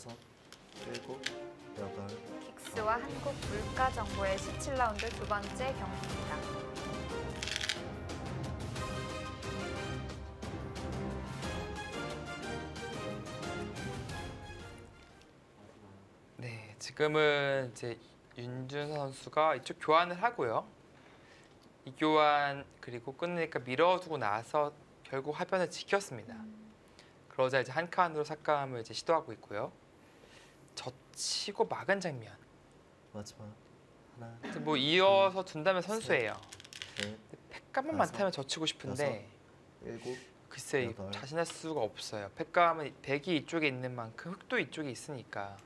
여섯, 일곱, 여덟. 긱스와 한국 물가정보의 17라운드 두 번째 경기입니다. 네, 지금은 이제 윤준 선수가 이쪽 교환을 하고요. 이 교환 그리고 끝내니까 밀어두고 나서 결국 화변을 지켰습니다. 그러자 이제 한 칸으로 삭감을 이제 시도하고 있고요. 젖히고 막은 장면. 마지막 하나, 이제 뭐 이어서 둔다면 선수예요. 넷, 팩감만 다섯, 많다면 젖히고 싶은데 일곱, 글쎄 여덟. 자신할 수가 없어요. 팩감은 백이 이쪽에 있는 만큼 흙도 이쪽에 있으니까.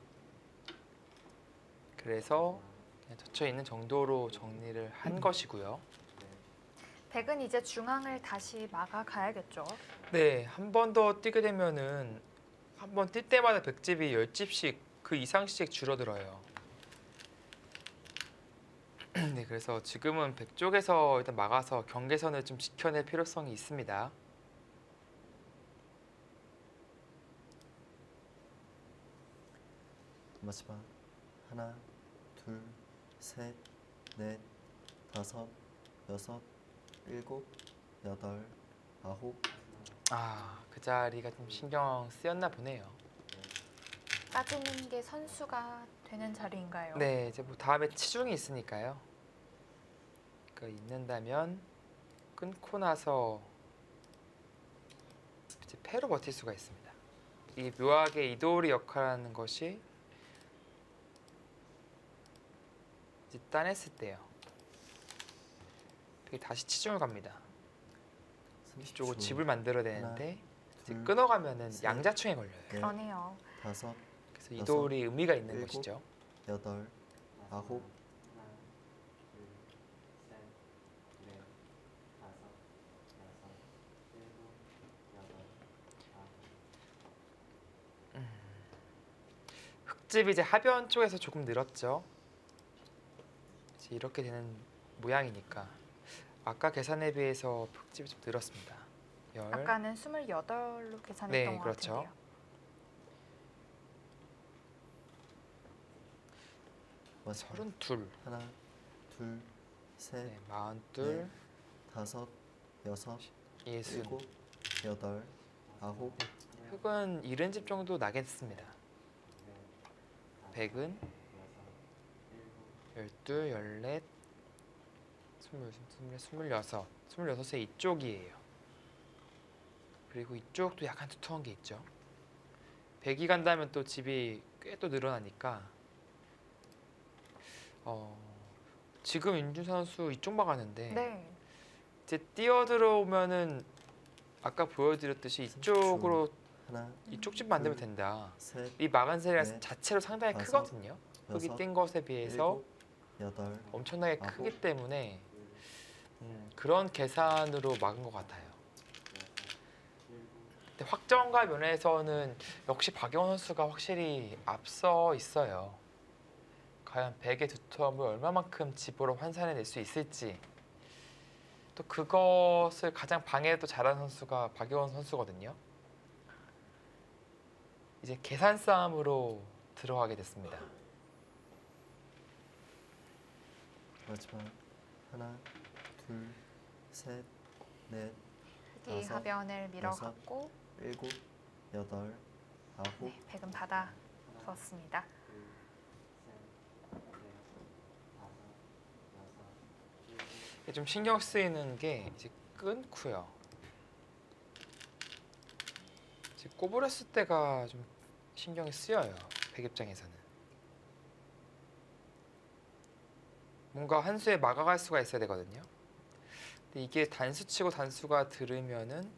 그래서 그냥 젖혀 있는 정도로 정리를 한 것이고요. 백은 이제 중앙을 다시 막아가야겠죠. 네, 한 번 더 뛰게 되면은 한 번 뛸 때마다 백집이 10집씩 그 이상씩 줄어들어요. 네, 그래서 지금은 백 쪽에서 일단 막아서 경계선을 좀 지켜낼 필요성이 있습니다. 마지막 하나, 둘, 셋, 넷, 다섯, 여섯, 일곱, 여덟, 아홉. 아, 그 자리가 좀 신경 쓰였나 보네요. 빠지는 게 선수가 되는 자리인가요? 네, 이제 뭐 다음에 치중이 있으니까요. 그 있는다면 끊고 나서 이제 패로 버틸 수가 있습니다. 이 묘하게 이도리 역할하는 것이 이제 따냈을 때요. 이게 다시 치중을 갑니다. 이쪽으로 30초. 집을 만들어야 되는데 이제 둘, 끊어가면은 셋, 양자충에 걸려요. 넷, 그러네요. 다섯, 그래서 이도리 의미가 있는 일곱. 것이죠. 여덟, 아홉. 흙집이 이제 하변 쪽에서 조금 늘었죠. 이제 이렇게 되는 모양이니까 아까 계산에 비해서 흙집이 좀 늘었습니다. 열. 아까는 28로 계산했던 네, 것 그렇죠. 같은데요. 마지막 32. 하나, 둘, 셋, 네, 42. 넷, 다섯, 여섯, 60. 일곱, 여덟, 아홉. 흙은 70집 정도 나겠습니다. 100은 12, 14, 26, 26의 이쪽이에요. 그리고 이쪽도 약간 두터운 게 있죠. 100이 간다면 또 집이 꽤 또 늘어나니까 지금 윤준 선수 이쪽 막았는데 네. 이제 뛰어 들어오면은 아까 보여드렸듯이 이쪽으로 하나, 이쪽 집 만들면 된다. 셋, 이 막은 세리가 넷, 자체로 상당히 다섯, 크거든요. 흙이 여섯, 뛴 것에 비해서 일곱, 여덟, 엄청나게 아홉. 크기 때문에 그런 계산으로 막은 것 같아요. 근데 확정과 면에서는 역시 박영원 선수가 확실히 앞서 있어요. 과연 100의 두터움을 얼마만큼 집으로 환산해낼 수 있을지 또 그것을 가장 방해도 잘하는 선수가 박영원 선수거든요. 이제 계산 싸움으로 들어가게 됐습니다. 마지막 하나, 둘, 셋, 넷, 흙이 다섯, 하변을 밀어갔고 일곱, 여덟, 아홉. 네, 백은 받아 뒀습니다. 좀 신경 쓰이는 게 이제 끊고요. 이제 꼬부렸을 때가 좀 신경이 쓰여요. 백 입장에서는. 뭔가 한 수에 막아갈 수가 있어야 되거든요. 근데 이게 단수치고 단수가 들으면은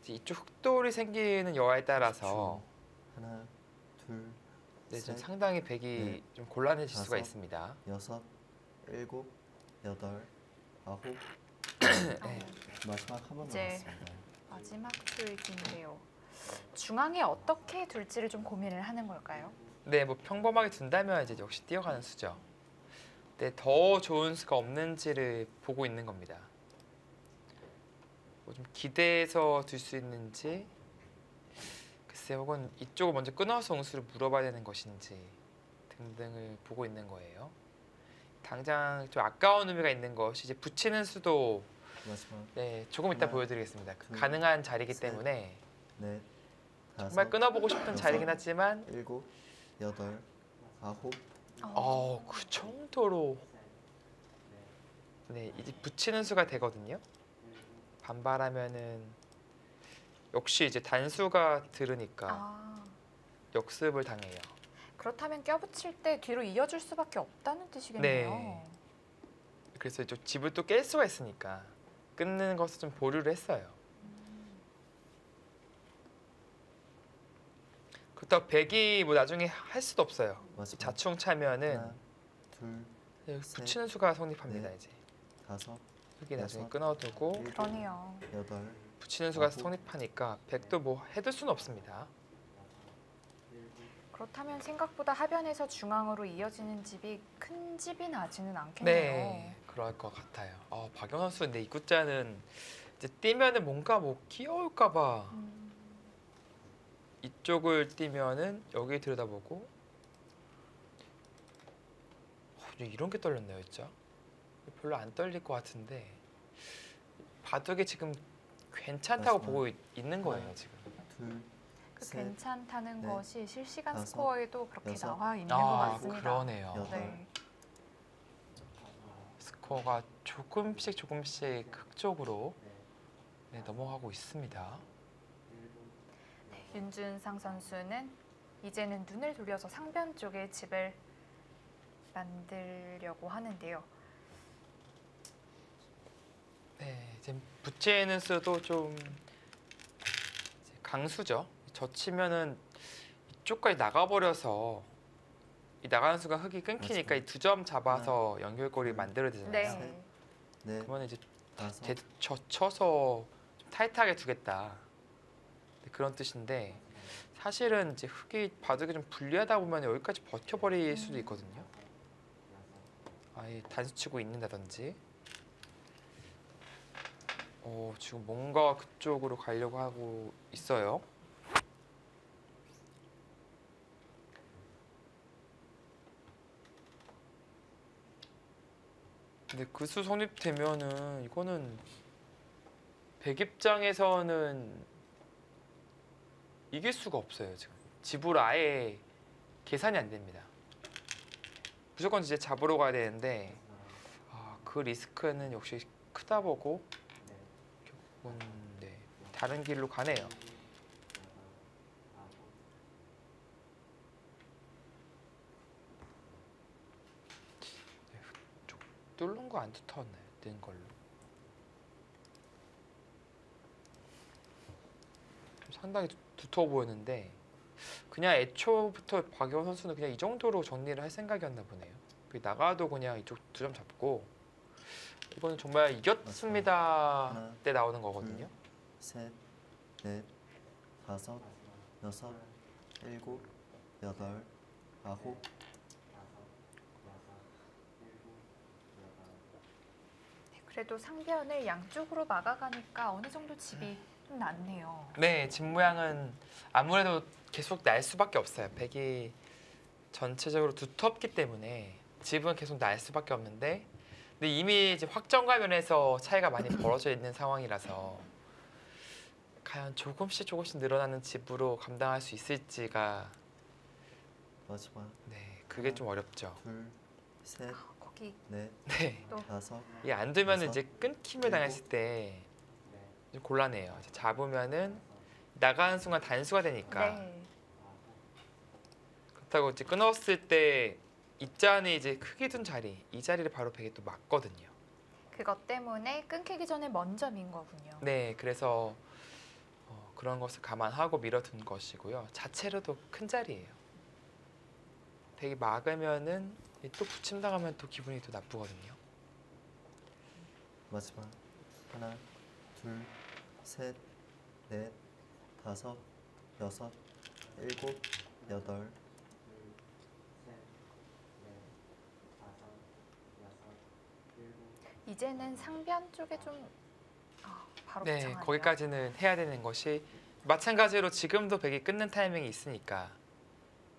이제 이쪽 흑돌이 생기는 여하에 따라서 하나, 둘, 네, 좀 셋, 상당히 백이 넷, 좀 곤란해질 수가 다섯. 있습니다. 여섯, 일곱, 여덟, 아홉. 네. 마지막 한 번 이제 남았습니다. 마지막 수익인데요. 중앙에 어떻게 둘지를 좀 고민을 하는 걸까요? 네, 뭐 평범하게 둔다면 이제 역시 뛰어가는 수죠. 근데 더 좋은 수가 없는지를 보고 있는 겁니다. 뭐 좀 기대해서 둘 수 있는지 글쎄 혹은 이쪽을 먼저 끊어서 응수를 물어봐야 되는 것인지 등등을 보고 있는 거예요. 당장 좀 아까운 의미가 있는 것이 이제 붙이는 수도 마지막 네, 조금 이따 하나, 보여드리겠습니다. 그 둘, 가능한 자리이기 셋, 때문에 넷, 정말 다섯, 끊어보고 싶은 여섯, 자리긴 하지만 일곱, 여덟, 아홉, 그 정도로 네, 이제 붙이는 수가 되거든요. 반발하면은 역시 이제 단수가 들으니까 아, 역습을 당해요. 그렇다면 껴붙일 때 뒤로 이어줄 수밖에 없다는 뜻이겠네요. 네. 그래서 이쪽 집을 또 깰 수가 있으니까 끊는 것을 좀 보류를 했어요. 그렇다고 백이 뭐 나중에 할 수도 없어요. 마지막 자충 차면은 하나, 둘, 여기 셋, 붙이는 수가 성립합니다. 넷, 이제 다섯, 흙이 나중에 여섯, 끊어두고 일곱, 그러네요. 여덟, 붙이는 수가 아홉. 성립하니까 백도 뭐 해둘 수는 없습니다. 그렇다면 생각보다 하변에서 중앙으로 이어지는 집이 큰 집이 나지는 않겠네요. 네, 그럴 것 같아요. 박영 선수 근데 이 구자는 이제 뛰면은 뭔가 뭐 끼어올까봐 이쪽을 뛰면은 여기 들여다보고 이런 게 떨렸네요, 진짜. 별로 안 떨릴 것 같은데 바둑이 지금 괜찮다고 마지막. 보고 있는 거예요, 지금. 둘, 그 셋, 괜찮다는 넷, 것이 실시간 다섯, 스코어에도 그렇게 여섯, 나와 있는 것 같습니다. 그러네요. 여덟. 네. 스코어가 조금씩 극적으로 네, 넘어가고 있습니다. 윤준상 선수는 이제는 눈을 돌려서 상변 쪽에 집을 만들려고 하는데요. 네, 이제 붙이는 수도 좀 이제 강수죠. 젖히면은 이쪽까지 나가버려서 이 나가는 수가 흙이 끊기니까 맞습니다. 이 두 점 잡아서 연결고리 둘, 만들어야 되잖아요. 네. 셋, 넷, 그러면 이제 다섯, 젖혀서 좀 타이트하게 두겠다. 네, 그런 뜻인데 사실은 이제 흙이 바둑이 좀 불리하다 보면 여기까지 버텨버릴 수도 있거든요. 아예 단수치고 있는다든지. 지금 뭔가 그쪽으로 가려고 하고 있어요. 근데 그 수 성립되면은 이거는 백 입장에서는 이길 수가 없어요. 지금 집으로 아예 계산이 안 됩니다. 무조건 이제 잡으러 가야 되는데 그 리스크는 역시 크다 보고 결국은 네, 다른 길로 가네요. 네, 뚫는 거 안 두터웠나요? 뜬 걸로. 상당히 두터워 보였는데 그냥 애초부터 박영호 선수는 그냥 이 정도로 정리를 할 생각이었나 보네요. 나가도 그냥 이쪽 두 점 잡고 이거는 정말 이겼습니다 하나, 때 나오는 거거든요. 셋, 넷, 다섯, 여섯, 일곱, 여덟, 아홉. 그래도 상변을 양쪽으로 막아가니까 어느 정도 집이 좀 낫네요. 네, 집 모양은 아무래도 계속 날 수밖에 없어요. 백이 전체적으로 두텁기 때문에 집은 계속 날 수밖에 없는데 근데 이미 이제 확정과 면에서 차이가 많이 벌어져 있는 상황이라서 과연 조금씩 늘어나는 집으로 감당할 수 있을지가 마지막 네, 그게 좀 어렵죠. 둘, 셋, 거기 넷, 네, 또 다섯, 이게 안 되면 여섯, 이제 끊김을 당했을 때 좀 곤란해요. 이제 잡으면은 나가는 순간 단수가 되니까 네. 그렇다고 이제 끊었을 때 입잔이 이제 크게 둔 자리 이 자리를 바로 백이 또 맞거든요. 그것 때문에 끊기기 전에 먼저 민 거군요. 네, 그래서 그런 것을 감안하고 밀어둔 것이고요. 자체로도 큰 자리예요. 백이 막으면은 또 붙임 당하면 또 기분이 또 나쁘거든요. 마지막 하나, 둘, 셋, 넷, 다섯, 여섯, 일곱, 여덟. 이제는 상변 쪽에 좀 바로 네, 붙여가네요. 거기까지는 해야 되는 것이 마찬가지로 지금도 백이 끊는 타이밍이 있으니까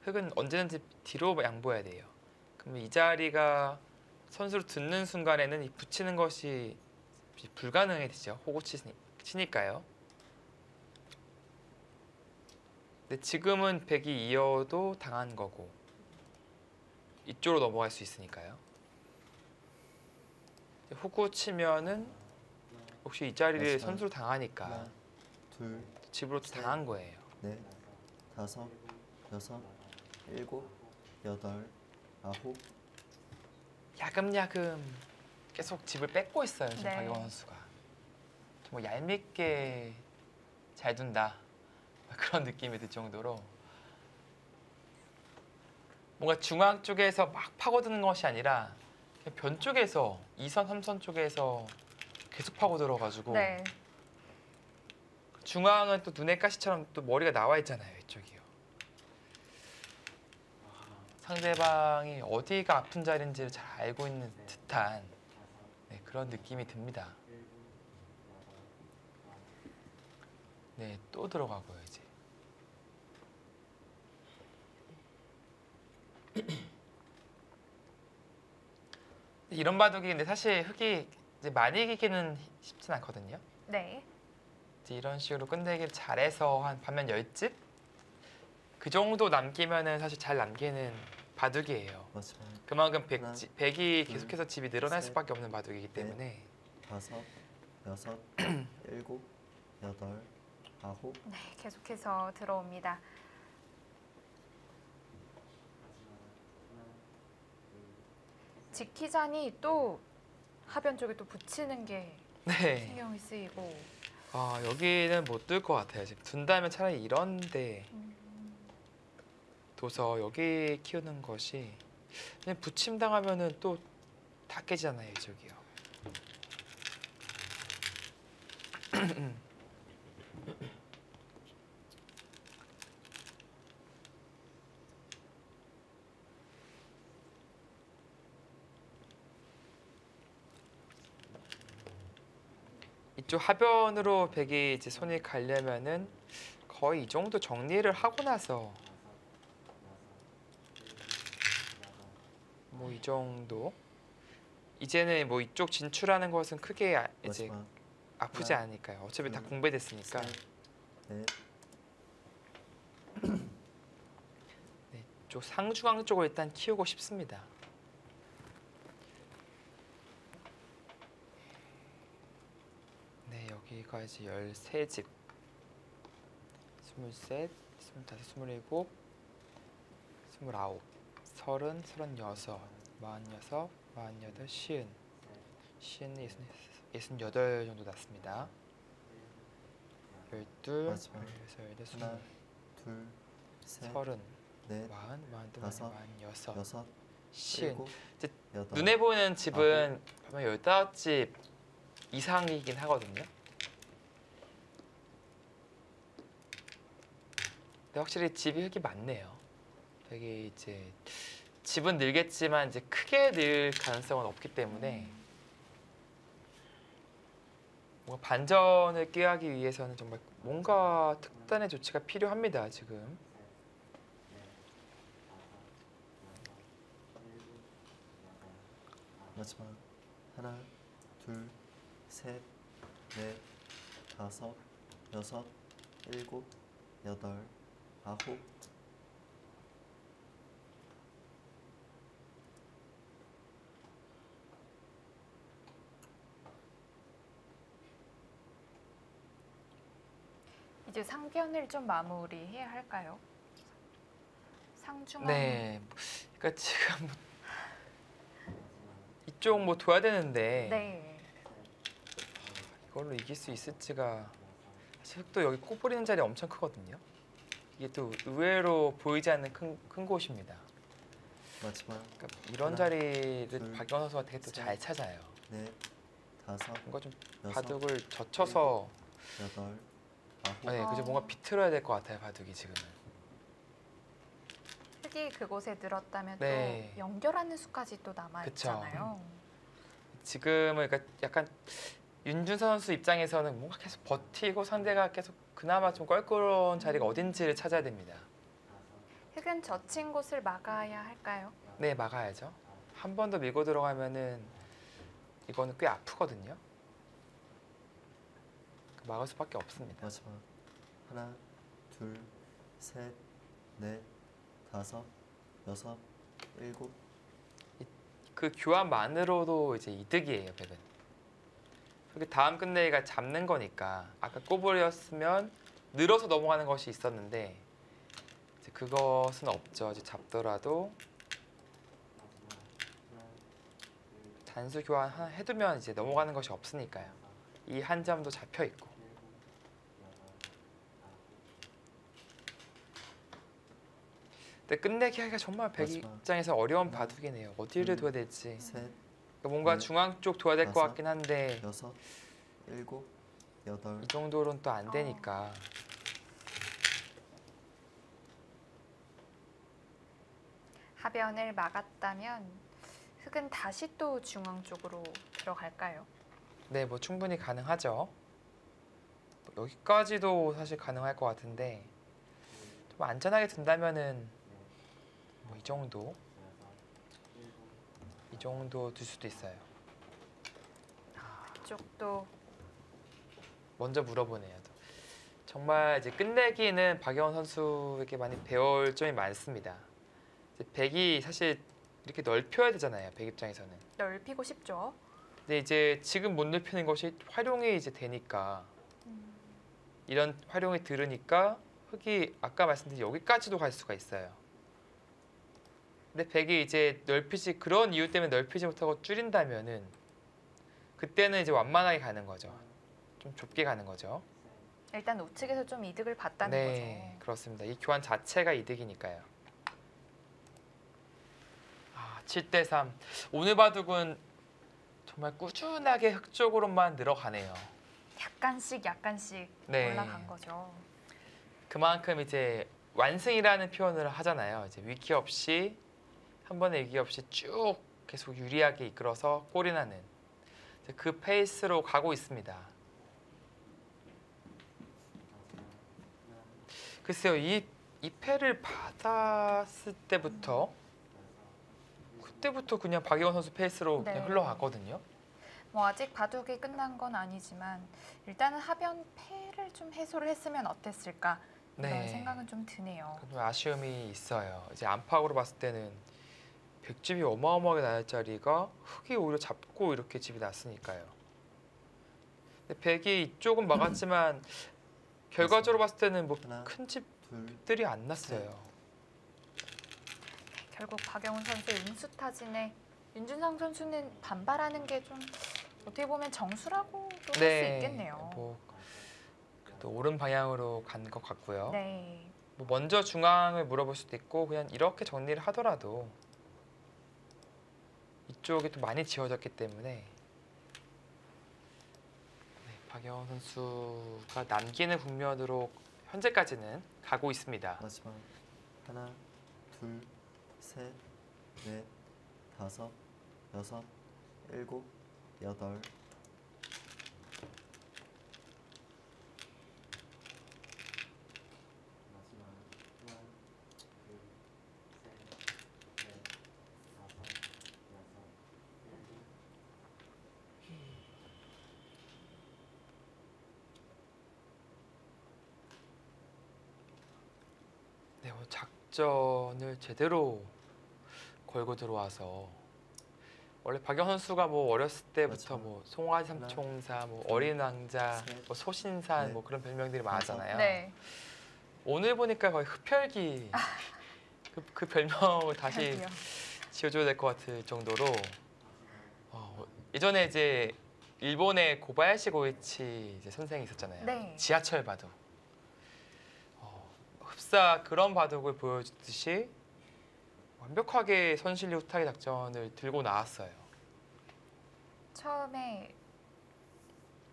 흑은 언제든지 뒤로 양보해야 돼요. 그럼 이 자리가 선수로 듣는 순간에는 이 붙이는 것이 불가능해지죠. 호구 치니까요. 근데 지금은 백이 이어도 당한 거고 이쪽으로 넘어갈 수 있으니까요. 호구 치면은 혹시 이 자리를 마지막. 선수로 당하니까 하나, 둘, 집으로 또 당한 거예요. 넷, 다섯, 여섯, 일곱, 여덟, 아홉. 야금야금 계속 집을 뺏고 있어요. 지금 네. 박영원 선수가 정말 얄밉게 잘 둔다 그런 느낌이 들 정도로 뭔가 중앙 쪽에서 막 파고드는 것이 아니라 그냥 변 쪽에서 2선, 3선 쪽에서 계속 파고들어가지고 네. 중앙은 또 눈의 가시처럼 또 머리가 나와 있잖아요. 이쪽이요. 상대방이 어디가 아픈 자리인지를 잘 알고 있는 듯한 네, 그런 느낌이 듭니다. 네, 또 들어가고요 이제. 이런 바둑이 근데 사실 흑이 이제 많이 이기기는 쉽진 않거든요. 네. 이제 이런 식으로 끝내기를 잘해서 한 반면 10집 그 정도 남기면은 사실 잘 남기는 바둑이에요. 마지막. 그만큼 하나, 백이 둘, 계속해서 집이 늘어날 셋, 수밖에 없는 바둑이기 때문에 다섯, 여섯, 일곱, 여덟, 아홉. 네, 계속해서 들어옵니다. 지키자니 또 하변 쪽에 또 붙이는 게 네. 신경이 쓰이고. 아 여기는 못 들 것 같아요. 지금 둔다면 차라리 이런데 둬서 여기 키우는 것이 그냥 붙임 당하면은 또 다 깨지잖아요 이쪽이요. 이쪽 하변으로 백이 이제 손이 가려면은 거의 이 정도 정리를 하고 나서 뭐 이 정도 이제는 뭐 이쪽 진출하는 것은 크게 이제 마지막. 아프지 하나, 않으니까요. 어차피 다 둘, 공배됐으니까. 셋, 넷, 네, 쪽 상중앙 쪽을 일단 키우고 싶습니다. 네, 여기가 이제 13집, 23, 25, 27, 28, 36, 36, 46, 48, 50, 68 정도 났습니다. 12, 마지막. 16, 하나, 둘, 셋, 30, 넷, 40, 다섯, 46, 여섯, 50. 일곱, 이제 여덟. 눈에 보이는 집은 보면 15집 이상이긴 하거든요. 근데 확실히 집이 흙이 많네요. 되게 이제 집은 늘겠지만 이제 크게 늘 가능성은 없기 때문에 뭔가 반전을 꾀하기 위해서는 정말 뭔가 특단의 조치가 필요합니다. 지금. 마지막. 하나, 둘, 셋, 넷, 다섯, 여섯, 일곱, 여덟, 아홉. 이제 상변을 좀 마무리해야 할까요? 상중앙. 네. 그러니까 지금 이쪽 뭐 둬야 되는데 네. 이걸로 이길 수 있을지가 사실 또 여기 꽃 뿌리는 자리 엄청 크거든요. 이게 또 의외로 보이지 않는 큰 곳입니다. 마지막. 그러니까 이런 하나, 자리를 둘, 박영선 선수가 되게 또 셋, 잘 찾아요. 넷, 다섯, 뭔가 좀 여섯, 바둑을 젖혀서 여덟, 아홉. 네, 그죠 뭔가 비틀어야 될 것 같아요 바둑이 지금은. 흙이 그곳에 늘었다면 네. 또 연결하는 수까지 또 남아 그쵸. 있잖아요. 지금은 그러니까 약간 윤준서 선수 입장에서는 뭔가 계속 버티고 상대가 계속 그나마 좀 껄끄러운 자리가 어딘지를 찾아야 됩니다. 흙은 젖힌 곳을 막아야 할까요? 네, 막아야죠. 한 번 더 밀고 들어가면은 이거는 꽤 아프거든요. 막을 수밖에 없습니다. 마지막. 하나, 둘, 셋, 넷, 다섯, 여섯, 일곱. 그 교환만으로도 이제 이득이에요, 백은. 그렇게 다음 끝내기가 잡는 거니까 아까 꼬불이었으면 늘어서 넘어가는 것이 있었는데 이제 그것은 없죠. 이제 잡더라도 단수 교환 하나 해두면 이제 넘어가는 것이 없으니까요. 이 한 점도 잡혀 있고. 근데 끝내기 하기가 정말 백 마지막. 입장에서 어려운 바둑이네요. 어디를 둬야 될지. 셋, 뭔가 넷, 중앙 쪽 둬야 될 것 다섯, 같긴 한데 여섯, 일곱, 여덟. 이 정도로는 또 안 되니까. 하변을 막았다면 흙은 다시 또 중앙 쪽으로 들어갈까요? 네, 뭐 충분히 가능하죠. 뭐 여기까지도 사실 가능할 것 같은데 좀 안전하게 든다면은 뭐 이 정도 둘 수도 있어요. 이쪽도 먼저 물어보네요. 정말 이제 끝내기는 박영원 선수에게 많이 배울 점이 많습니다. 이제 백이 사실 이렇게 넓혀야 되잖아요. 백 입장에서는. 넓히고 싶죠. 근데 이제 지금 못 넓히는 것이 활용이 이제 되니까 이런 활용이 들으니까 흙이 아까 말씀드린 여기까지도 갈 수가 있어요. 근데 백이 이제 넓히지 그런 이유 때문에 넓히지 못하고 줄인다면은 그때는 이제 완만하게 가는 거죠. 좀 좁게 가는 거죠. 일단 우측에서 좀 이득을 봤다는 네, 거죠. 그렇습니다. 이 교환 자체가 이득이니까요. 7대3. 오늘 바둑은 정말 꾸준하게 흙 쪽으로만 늘어가네요. 약간씩 네. 올라간 거죠. 그만큼 이제 완승이라는 표현을 하잖아요. 이제 위기 없이 한 번의 위기 없이 쭉 계속 유리하게 이끌어서 골이 나는 이제 그 페이스로 가고 있습니다. 글쎄요, 이 패를 받았을 때부터 그때부터 그냥 박영원 선수 페이스로 네. 그냥 흘러갔거든요. 뭐 아직 바둑이 끝난 건 아니지만 일단은 하변 패를 좀 해소를 했으면 어땠을까 이런 생각은 좀 드네요. 좀 아쉬움이 있어요. 이제 안팎으로 봤을 때는 백집이 어마어마하게 나을 자리가 흙이 오히려 잡고 이렇게 집이 났으니까요. 근데 백이 이쪽은 막았지만 결과적으로 봤을 때는 뭐 하나, 큰 둘, 집들이 안 났어요. 결국 박영훈 선수의 운수타진에 윤준상 선수는 반발하는 게 좀 어떻게 보면 정수라고도 할 수 있겠네요. 뭐 그래도 옳은 방향으로 간 것 같고요. 네. 뭐 먼저 중앙을 물어볼 수도 있고 그냥 이렇게 정리를 하더라도 이쪽이 또 많이 지워졌기 때문에 네, 박영원 선수가 남기는 국면으로 현재까지는 가고 있습니다. 마지막. 하나, 둘, 셋, 넷, 다섯, 여섯, 일곱, 여덟. 네, 작전을 제대로 걸고 들어와서 원래 박영원 선수가 뭐 어렸을 때부터 맞아요. 뭐 송아지 삼총사, 뭐 어린 왕자, 셋, 뭐 소신산 넷, 뭐 그런 별명들이 많았잖아요. 네. 오늘 보니까 거의 흡혈귀 그 별명을 다시 혈기요. 지어줘야 될 것 같을 정도로 예전에 이제 일본의 고바야시 고이치 이제 선생이 있었잖아요. 네. 지하철 바둑. 흡사 그런 바둑을 보여주듯이 완벽하게 선실리 후타기 작전을 들고 나왔어요. 처음에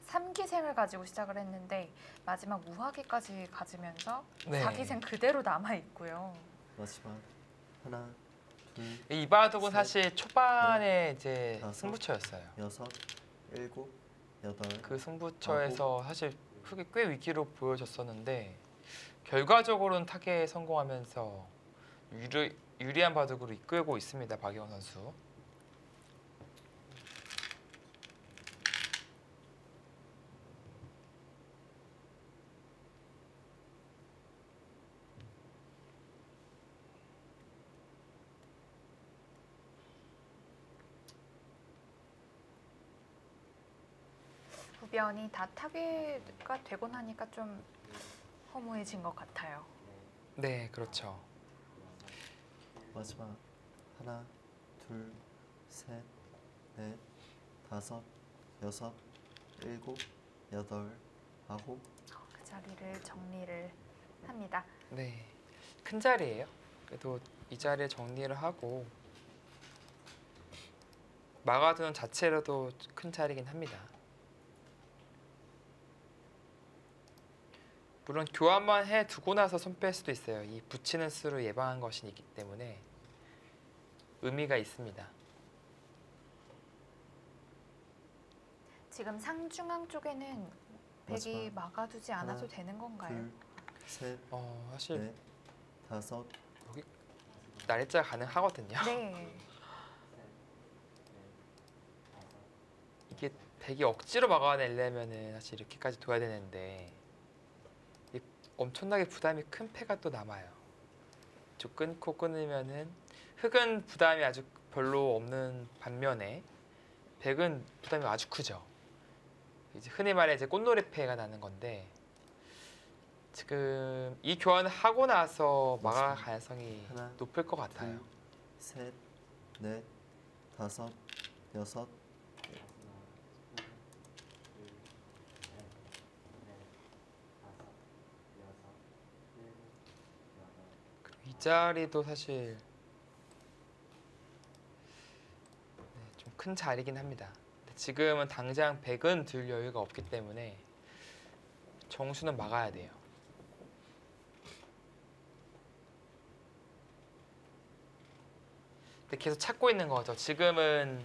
3기생을 가지고 시작을 했는데 마지막 무화기까지 가지면서 네. 4기생 그대로 남아 있고요. 마지막. 하나, 둘, 이 바둑은 셋, 사실 초반에 이제 다섯, 승부처였어요. 여섯, 일곱, 여덟, 그 승부처에서 사실 흙이 꽤 위기로 보여졌었는데 결과적으로는 타계에 성공하면서 유리한 바둑으로 이끌고 있습니다. 박예원 선수. 구변이 다 타개가 되고 나니까 좀 허무해진 것 같아요. 네, 그렇죠. 마지막 하나, 둘, 셋, 넷, 다섯, 여섯, 일곱, 여덟, 아홉. 그 자리를 정리를 합니다. 네, 큰 자리예요. 그래도 이 자리에 정리를 하고 막아두는 자체로도 큰 자리긴 합니다. 물론 교환만 해두고 나서 손 뺄 수도 있어요. 이 붙이는 수로 예방한 것이기 때문에 의미가 있습니다. 지금 상중앙 쪽에는 백이 마지막 막아두지 않아도 하나, 되는 건가요? 둘, 셋, 사실 넷, 다섯. 날짜 가능하거든요. 네. 이게 백이 억지로 막아내려면은 사실 이렇게까지 둬야 되는데 이 엄청나게 부담이 큰 패가 또 남아요. 쭉 끊고 끊으면은 흑은 부담이 아주 별로 없는 반면에 백은 부담이 아주 크죠. 이제 흔히 말해 이제 꽃놀이패가 나는 건데 지금 이 교환을 하고 나서 막을 맞습니다. 가능성이 하나, 높을 것 같아요. 둘, 셋, 넷, 다섯, 여섯. 이 자리도 사실 좀 큰 자리긴 합니다. 근데 지금은 당장 100은 들 여유가 없기 때문에 정수는 막아야 돼요. 근데 계속 찾고 있는 거죠. 지금은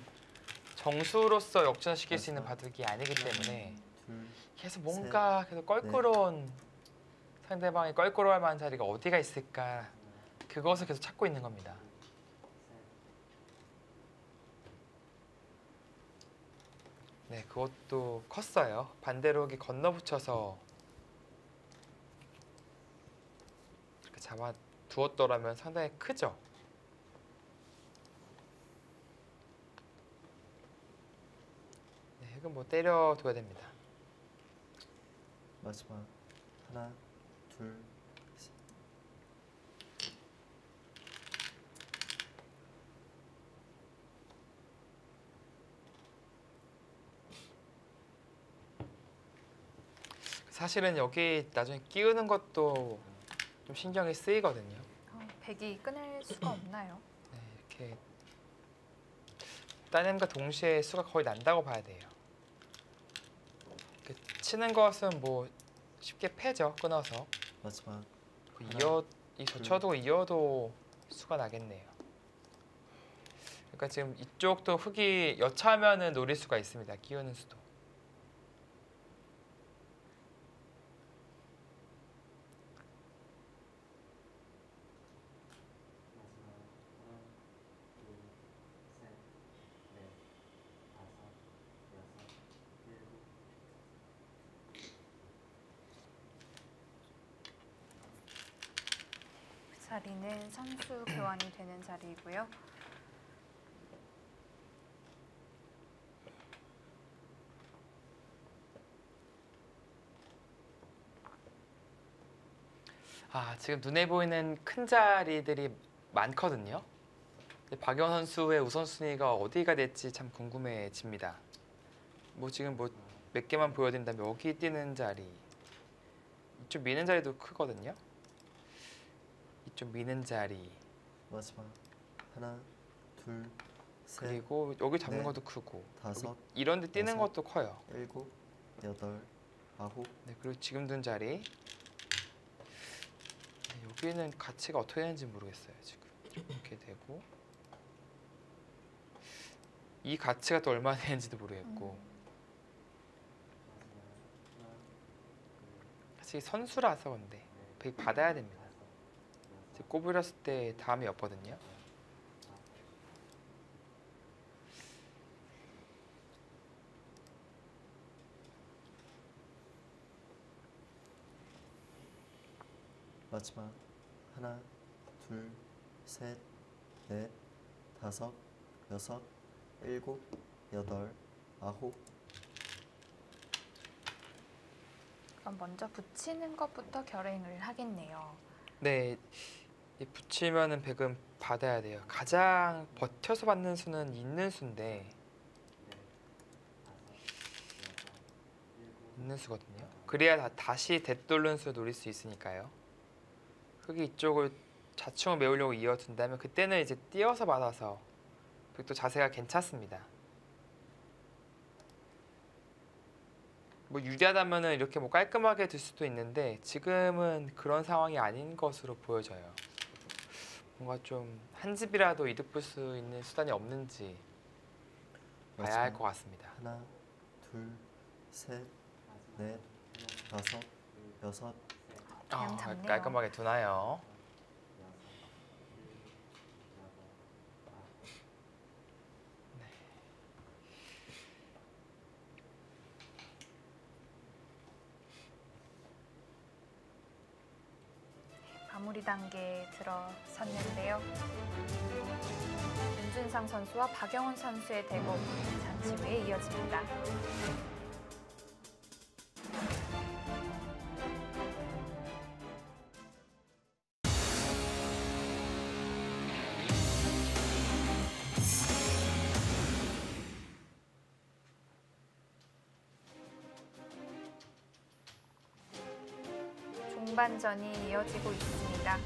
정수로서 역전시킬 수 있는 바둑이 아니기 때문에 둘, 계속 뭔가 계속 껄끄러운 상대방이 껄끄러워할 만한 자리가 어디가 있을까 그것을 계속 찾고 있는 겁니다. 네, 그것도 컸어요. 반대로 이렇게 건너붙여서 이렇게 잡아 두었더라면 상당히 크죠. 네, 핵은 뭐 때려둬야 됩니다. 마지막 하나, 둘, 셋. 사실은 여기 나중에 끼우는 것도 좀 신경이 쓰이거든요. 백이 끊을 수가 없나요? 네, 이렇게 따냄과 동시에 수가 거의 난다고 봐야 돼요. 이렇게 치는 것은 뭐 쉽게 패죠. 끊어서 마지막 이 젖혀두고 이어도 수가 나겠네요. 그러니까 지금 이쪽도 흙이 여차하면은 노릴 수가 있습니다. 끼우는 수도. 그 자리는 선수 교환이 되는 자리이고요. 지금 눈에 보이는 큰 자리들이 많거든요. 근데 박연 선수의 우선순위가 어디가 될지 참 궁금해집니다. 뭐 지금 뭐 몇 개만 보여드린다면 여기 뛰는 자리, 이쪽 미는 자리도 크거든요. 이쪽 미는 자리, 마지막 하나, 둘, 셋, 그리고 여기 잡는 넷, 것도 크고 다섯, 여기 이런 데 뛰는 여섯. 것도 커요. 일곱, 여덟, 아홉. 네, 그리고 지금 둔 자리 여기는 가치가 어떻게 되는지 모르겠어요. 지금 이렇게 되고 이 가치가 또 얼마나 되는지도 모르겠고 사실 선수라서 근데 백 받아야 됩니다. 이제 꼬부렸을 때 다음이 없거든요. 마지막 하나, 둘, 셋, 넷, 다섯, 여섯, 일곱, 여덟, 아홉. 그럼 먼저 붙이는 것부터 결행을 하겠네요. 네, 이 붙이면은 백은 받아야 돼요. 가장 버텨서 받는 수는 있는 수인데 있는 수거든요. 그래야 다시 되돌는 수 노릴 수 있으니까요. 흙이 이쪽을 좌측을 메우려고 이어둔다면 그때는 이제 띄어서 받아서 백도 자세가 괜찮습니다. 뭐 유리하다면은 이렇게 뭐 깔끔하게 들 수도 있는데 지금은 그런 상황이 아닌 것으로 보여져요. 뭔가 좀 한 집이라도 이득 볼 수 있는 수단이 없는지 봐야 할 것 같습니다. 하나, 둘, 셋, 넷, 다섯, 여섯. 그냥 잡네요. 깔끔하게 두나요? 마무리 단계에 들어섰는데요. 윤준상 선수와 박영훈 선수의 대결 잠시 후에 이어집니다. 종반전이 이어지고 있습니다.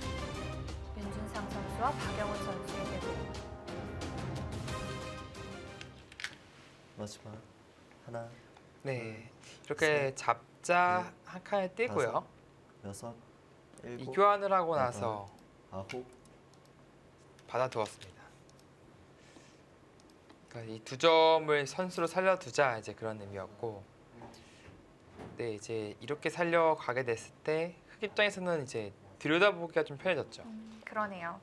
윤준상 선수와 박영훈 선수의 대결. 마지막 하나, 네, 이렇게 잡자 넷, 한 칸을 띄고요. 여섯, 이 일곱, 교환을 하고 여덟, 나서 아홉. 받아두었습니다. 그러니까 이 두 점을 선수로 살려두자 이제 그런 의미였고, 네 이제 이렇게 살려가게 됐을 때 흑 입장에서는 이제 들여다보기가 좀 편해졌죠. 그러네요.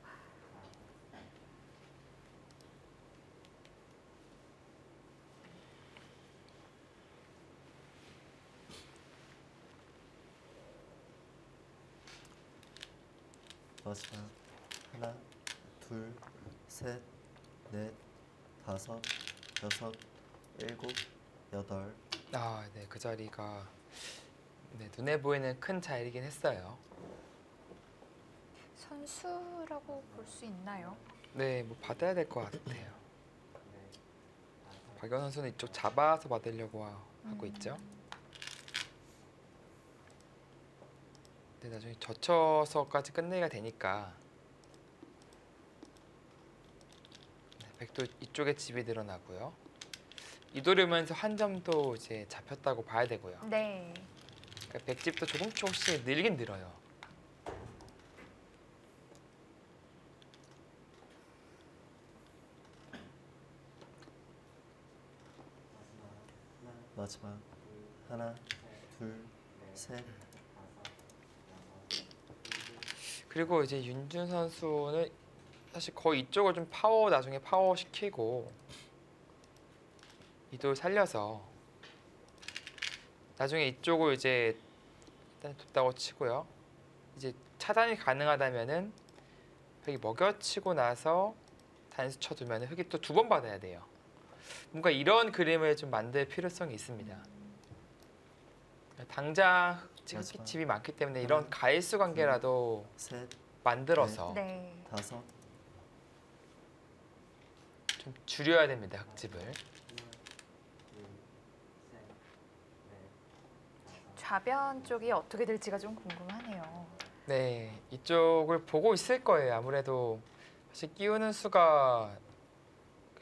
마지막 하나, 둘, 셋, 넷, 다섯, 여섯, 일곱, 여덟. 네, 그 자리가 네, 눈에 보이는 큰 자리이긴 했어요. 선수라고 볼 수 있나요? 네, 뭐 받아야 될 것 같아요. 박연 선수는 이쪽 잡아서 받으려고 하고 있죠. 근데 나중에 젖혀서까지 끝내기가 되니까 네, 백도 이쪽에 집이 늘어나고요. 이도르면서 한 점도 이제 잡혔다고 봐야 되고요. 네. 그러니까 백집도 조금씩 늘긴 늘어요. 마지막 하나, 둘, 셋. 그리고 이제 윤준 선수는 사실 거의 이쪽을 좀 나중에 파워 시키고 이도를 살려서 나중에 이쪽을 이제 일단 뒀다고 치고요. 이제 차단이 가능하다면은 흙이 먹여치고 나서 단수 쳐두면 흙이 또 두 번 받아야 돼요. 뭔가 이런 그림을 좀 만들 필요성이 있습니다. 당장 흙 집이 많기 때문에 이런 가일수 관계라도 셋, 만들어서 네. 다섯. 좀 줄여야 됩니다. 흙집을. 좌변 쪽이 어떻게 될지가 좀 궁금하네요. 네, 이쪽을 보고 있을 거예요. 아무래도 사실 끼우는 수가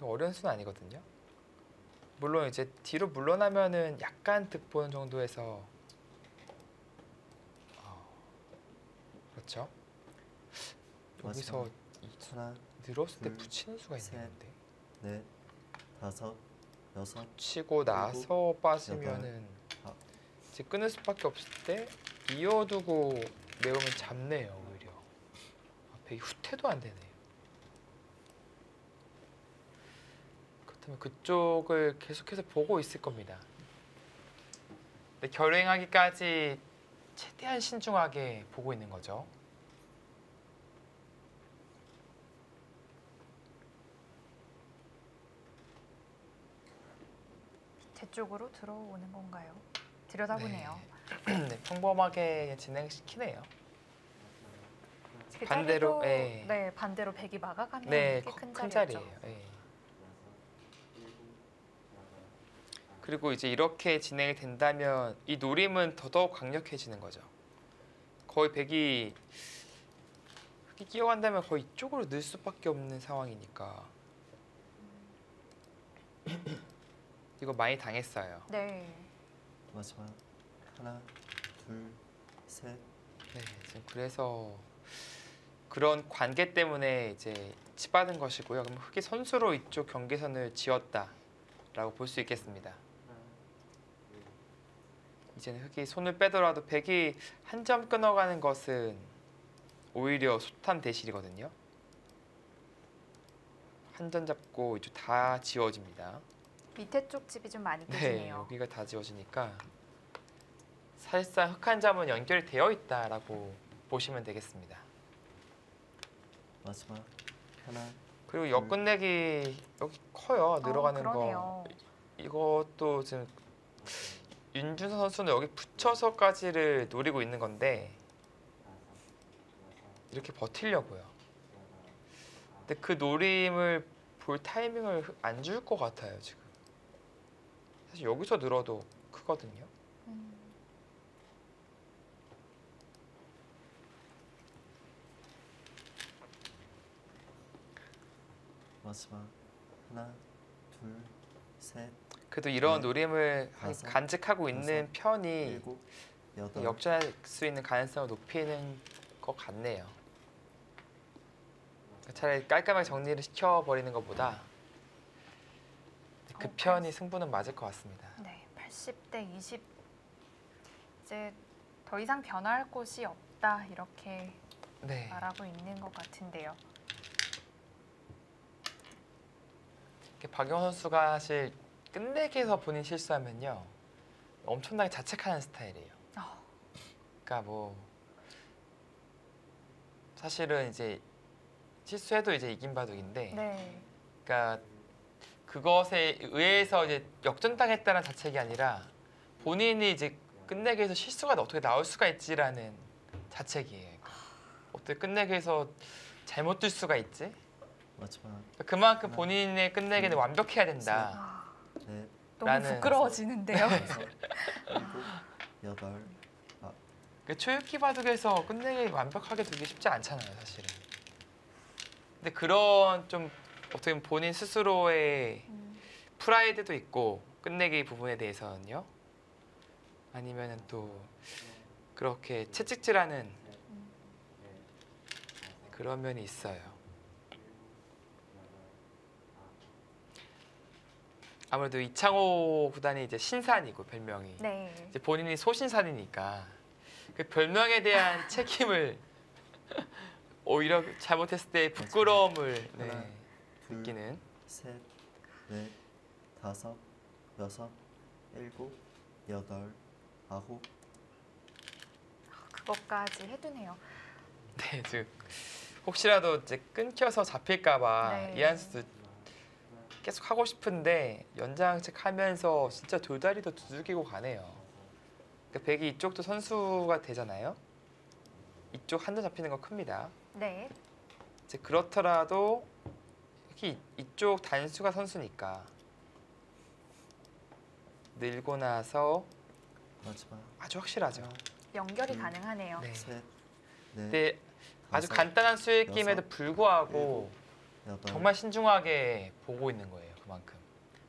어려운 수는 아니거든요. 물론 이제 뒤로 물러나면은 약간 득 보는 정도에서 그렇죠. 여기서 하나, 늘었을 때 둘, 붙이는 수가 셋, 있는데 넷, 다섯, 여섯. 치고 나서 빠지면은 이제 끊을 수밖에 없을 때 이어두고 내오면 잡네요 오히려. 백이 후퇴도 안 되네요. 그렇다면 그쪽을 계속해서 보고 있을 겁니다. 근데 결행하기까지 최대한 신중하게 보고 있는 거죠. 제 쪽으로 들어오는 건가요? 들여다보네요. 네, 평범하게 진행시키네요. 그 반대로, 자리도, 예. 네, 반대로 백이 막아가는 네, 꽤 큰 큰 자리였죠. 자리예요. 예. 그리고 이제 이렇게 진행이 된다면 이 노림은 더더욱 강력해지는 거죠. 거의 백이 흙이 끼어간다면 거의 이쪽으로 늘 수밖에 없는 상황이니까 이거 많이 당했어요. 네. 마지막 하나, 둘, 셋, 네, 지금 그래서 그런 관계 때문에 이제 치받은 것이고요. 그럼 흑이 선수로 이쪽 경계선을 지었다라고 볼 수 있겠습니다. 이제는 흑이 손을 빼더라도 백이 한 점 끊어가는 것은 오히려 숱한 대실이거든요. 한 점 잡고 이쪽 다 지워집니다. 밑에 쪽 집이 좀 많이 네, 깨지네요. 여기가 다 지워지니까 사실상 흑 한 점은 연결이 되어 있다라고 보시면 되겠습니다. 마지막 하나, 그리고 역끝내기 여기 커요. 늘어가는 거. 그러네요. 이것도 지금 윤준서 선수는 여기 붙여서까지를 노리고 있는 건데 이렇게 버티려고요. 근데 그 노림을 볼 타이밍을 안 줄 것 같아요 지금. 사실 여기서 늘어도 크거든요. 마지막 하나, 둘, 셋, 그래도 이런 네. 노림을 다섯, 간직하고 있는 편이 일곱, 여덟, 역전할 수 있는 가능성을 높이는 것 같네요. 차라리 깔끔하게 정리를 시켜버리는 것보다 그 편이 승부는 맞을 것 같습니다. 네, 80대 20. 이제 더 이상 변화할 곳이 없다 이렇게 네. 말하고 있는 것 같은데요. 박영호 선수가 사실 끝내기에서 본인 실수하면요 엄청나게 자책하는 스타일이에요. 그러니까 뭐 사실은 이제 실수해도 이제 이긴 바둑인데, 네. 그러니까 그것에 의해서 이제 역전당했다는 자책이 아니라 본인이 이제 끝내기에서 실수가 어떻게 나올 수가 있지라는 자책이에요. 그러니까 어떻게 끝내기에서 잘못 들 수가 있지? 마지막 그만큼 본인의 끝내기는 완벽해야 된다. 아, 넷, 너무 라는- 부끄러워지는데요. 다섯, 일곱, 여덟, 그 초읽기 바둑에서 끝내기 완벽하게 두기 쉽지 않잖아요, 사실은. 근데 그런 좀 어떻게 보면 본인 스스로의 프라이드도 있고 끝내기 부분에 대해서는요. 아니면은 또 그렇게 채찍질하는 그런 면이 있어요. 아무래도 이창호 구단이 이제 신산이고 별명이 네. 이제 본인이 소신산이니까 그 별명에 대한 책임을 오히려 잘못했을 때 부끄러움을 하나, 둘, 느끼는. 셋, 넷, 다섯, 여섯, 일곱, 여덟, 아홉, 그것까지 해두네요. 네, 즉 혹시라도 이제 끊겨서 잡힐까봐 네. 이한수도 계속 하고 싶은데 연장책 하면서 진짜 돌다리도 두들기고 가네요. 그러니까 백이 이쪽도 선수가 되잖아요. 이쪽 한 점 잡히는 거 큽니다. 네. 이제 그렇더라도 특히 이쪽 단수가 선수니까 늘고 나서 마지막 아주 확실하죠. 하나, 연결이 둘, 가능하네요. 네. 셋, 넷, 근데 아주 다섯, 간단한 수익임에도 여섯, 불구하고 여덟, 정말 신중하게 보고 있는 거예요. 그만큼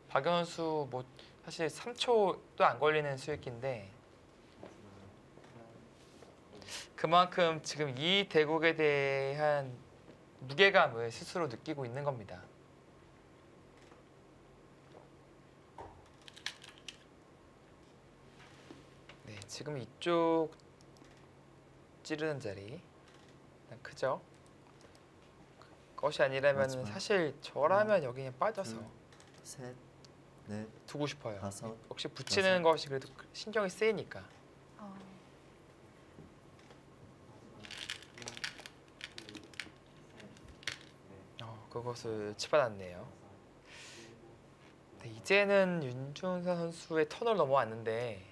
박연 선수 뭐 사실 3초도 안 걸리는 수익인데 그만큼 지금 이 대국에 대한 무게감을 스스로 느끼고 있는 겁니다. 네, 지금 이쪽 찌르는 자리 일단 크죠? 것이 아니라면 마지막. 사실 저라면 여기 그냥 빠져서 둘, 셋, 넷, 두고 싶어요. 다섯, 혹시 붙이는 여섯. 것이 그래도 신경이 쓰이니까. 어, 그것을 치받았네요. 네, 이제는 윤중선 선수의 턴을 넘어왔는데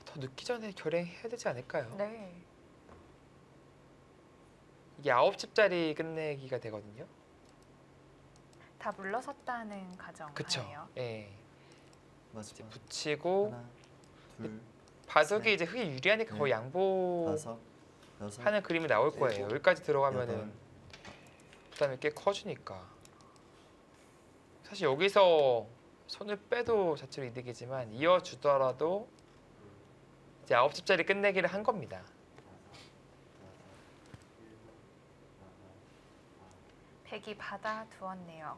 더 늦기 전에 결행해야 되지 않을까요? 네. 이게 9집짜리 끝내기가 되거든요. 다 물러섰다는 그쵸? 가정하에요. 예. 이제 마지막. 붙이고 하나, 둘, 바둑이 셋, 이제 흙이 유리하니까 거의 넷, 양보하는 다섯, 여섯, 그림이 나올 거예요. 일곱, 여기까지 들어가면은 여덟. 부담이 꽤 커지니까. 사실 여기서 손을 빼도 자체로 이득이지만 이어주더라도 이제 9집짜리 끝내기를 한 겁니다. 백이 받아 두었네요.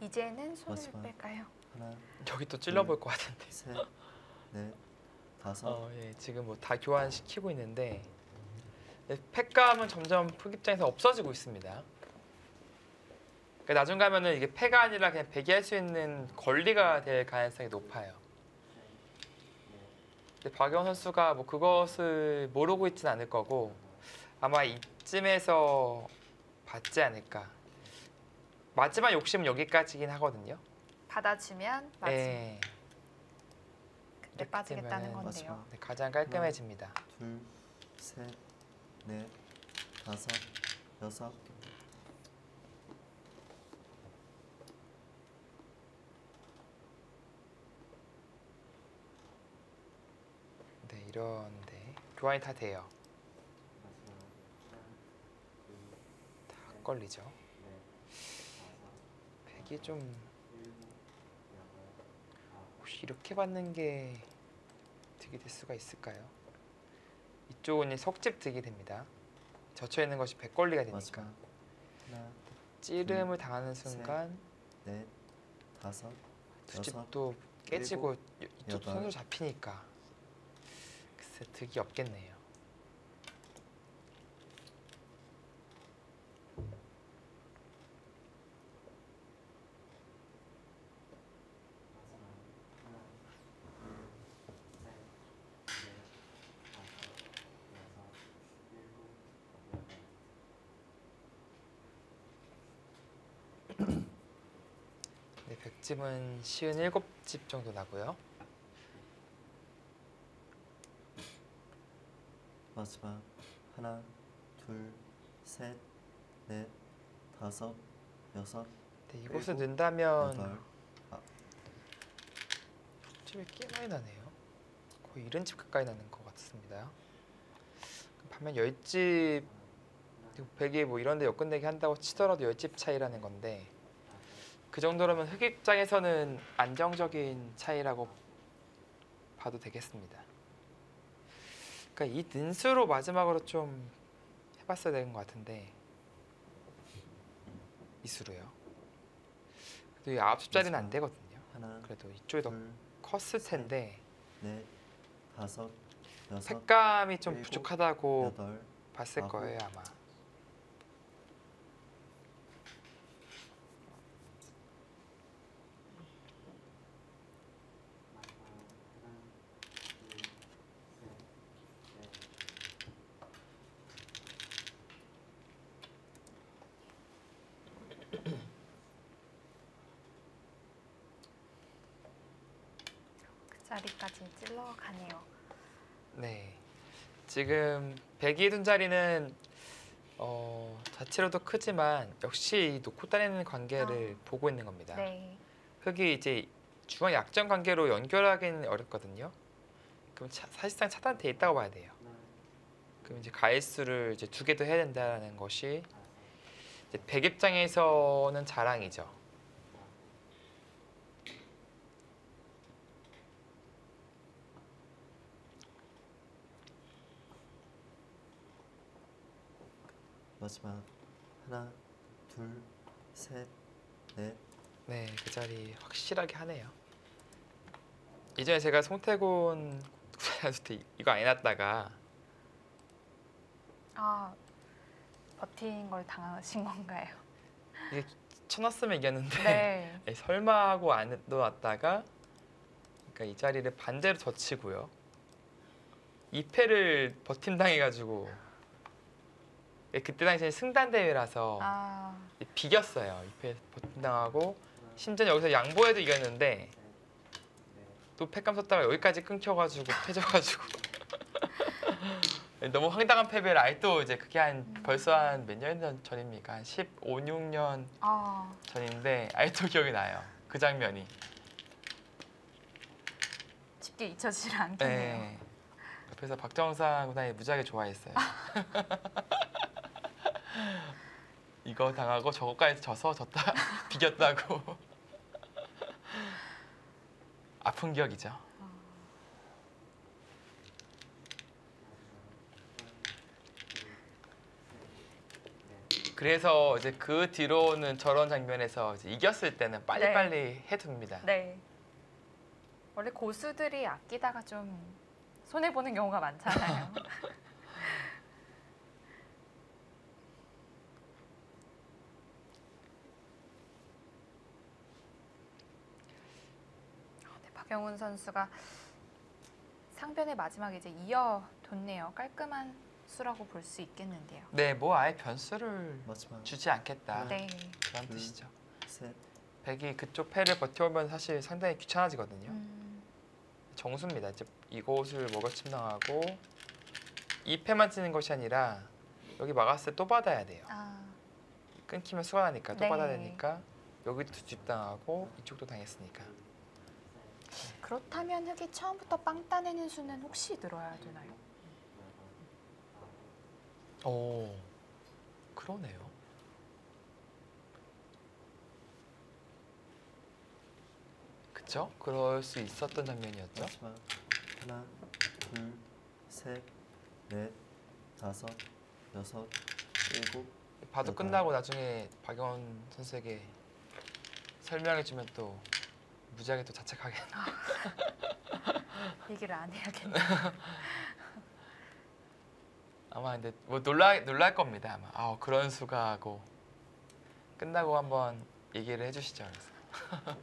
이제는 손을 마지막. 뺄까요? 하나, 여기 또 찔러볼 것 같은데. 셋, 넷, 다섯, 예, 지금 뭐 다 교환시키고 있는데 패감은 점점 흑 입장에서 없어지고 있습니다. 그러니까 나중 가면은 이게 패가 아니라 그냥 배기할 수 있는 권리가 될 가능성이 높아요. 근데 박영 선수가 뭐 그것을 모르고 있지는 않을 거고 아마 이쯤에서 받지 않을까. 마지막 욕심은 여기까지긴 하거든요. 받아주면 맞지. 예. 그때 이렇게 빠지겠다는 되면은 건데요. 마지막. 네, 가장 깔끔해집니다. 둘, 셋, 넷, 다섯, 여섯. 네, 이런데 교환이 다 돼요. 다 걸리죠. 백이 좀 혹시 이렇게 받는 게 득이 될 수가 있을까요? 이쪽은 석집 득이 됩니다. 젖혀 있는 것이 백 걸리가 되니까 마지막. 하나, 찌름을 당하는 순간 넷, 다섯, 두 여섯, 집도 깨지고 이쪽 여덟. 손으로 잡히니까 글쎄 득이 없겠네요. 네, 100집은 쉬운 7집 정도 나고요. 마지막. 하나, 둘, 셋, 넷, 다섯, 여섯, 네, 이곳을 일곱, 넣는다면 여덟. 집이 꽤 많이 나네요. 거의 70집 가까이 나는 것 같습니다. 반면 10집 100이 뭐 이런 데 엮은내기 한다고 치더라도 10집 차이라는 건데 그 정도라면 흑 입장에서는 안정적인 차이라고 봐도 되겠습니다. 그러니까 이 는수로 마지막으로 좀 해봤어야 되는 것 같은데 이수로요. 그래도 이 9집짜리는 안 되거든요. 하나, 그래도 이쪽이 더 둘, 컸을 텐데 넷, 다섯, 여섯, 색감이 좀 일곱, 부족하다고 여덟. 봤을 아홉. 거예요 아마. 그 자리까지 찔러가네요. 네, 지금 100이 둔 자리는 자체로도 크지만 역시 이 놓고 다니는 관계를 보고 있는 겁니다. 네. 흑이 이제 중앙 약점 관계로 연결하기는 어렵거든요. 그럼 사실상 차단돼 있다고 봐야 돼요. 그럼 이제 가일수를 이제 2개 더 해야 된다는 것이 이제 100 입장에서는 자랑이죠. 마지막 하나, 둘, 셋, 넷, 네, 그 자리 확실하게 하네요. 이전에 제가 송태곤 선수 때 이거 안 해놨다가 아, 버틴 걸 당하신 건가요? 이게 쳐놨으면 이겼는데 네. 에이, 설마 하고 안 넣었다가 그러니까 이 자리를 반대로 젖히고요. 2패를 버팀당해가지고 그때 당시에 승단 대회라서 아, 비겼어요. 2패 버팀당하고 심지어 여기서 양보해도 이겼는데 또 패감 썼다가 여기까지 끊겨가지고 패져가지고 너무 황당한 패배를 아직도 이제 그게 한 벌써 한 몇 년 전입니까? 한 15, 16년 아, 전인데 아직도 기억이 나요. 그 장면이. 쉽게 잊혀지지 않겠네요. 네. 옆에서 박정상 구단이 무지하게 좋아했어요. 이거 당하고 저거까지 져서 졌다 비겼다고. 아픈 기억이죠. 그래서 이제 그 뒤로는 저런 장면에서 이제 이겼을 때는 빨리빨리 해둡니다. 네. 원래 고수들이 아끼다가 좀 손해 보는 경우가 많잖아요. 네, 박영훈 선수가 상변의 마지막에 이제 이어뒀네요. 깔끔한 수라고 볼 수 있겠는데요. 네, 뭐 아예 변수를 마지막 주지 않겠다. 네. 그런 뜻이죠. 셋, 백이 그쪽 패를 버텨오면 사실 상당히 귀찮아지거든요. 음, 정수입니다. 이제 이곳을 먹어침당하고 이 패만 치는 것이 아니라 여기 막았을 때 또 받아야 돼요. 아, 끊기면 수가 나니까 또 네. 받아야 되니까 여기도 뒷당하고 이쪽도 당했으니까. 그렇다면 흑이 처음부터 빵 따내는 수는 혹시 늘어야 되나요? 오, 그러네요. 그쵸? 그럴 수 있었던 장면이었죠. 마지막 하나, 둘, 셋, 넷, 다섯, 여섯, 일곱, 봐도 여덟. 끝나고 나중에 박영원 선수에게 설명해주면 또 무지하게 또 자책하게. 얘기를 안 해야겠네요. 아마 근데 뭐 놀랄 겁니다. 아마 그런 수가 하고 끝나고 한번 얘기를 해주시죠. 그래서.